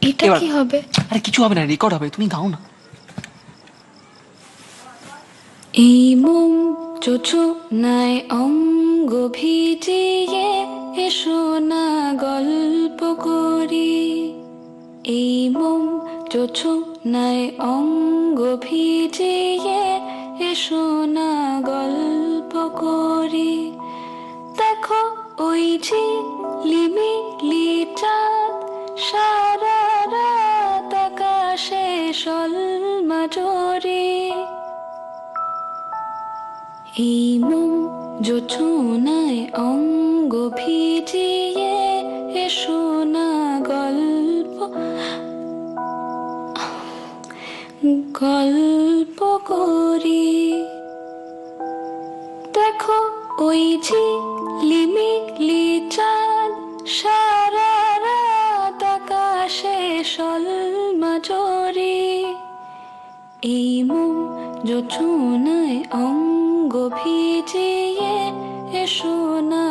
এটা এবার কি হবে? আরে কিছু হবে না, রেকর্ড হবে, তুমি গাও না। এই মোম যোজনায় অঙ্গ ভিজিয়ে এসো না গল্প করি। এই মোম যোজনায় অঙ্গ ভিজিয়ে এসো না গল্প করি। দেখো ওই ঝিলিমিলি চাঁদ সারা রাত আকাশে সলমাজরি। এই মোম যোজনায় অঙ্গ ভিজিয়ে এসো না গল্প করি। দেখো ওই ঝিলিমিলি চাঁদ সারা রাত আকাশে সলমাজরি। এই মোম যোজনায় অঙ্গ ভিজিয়ে এসো না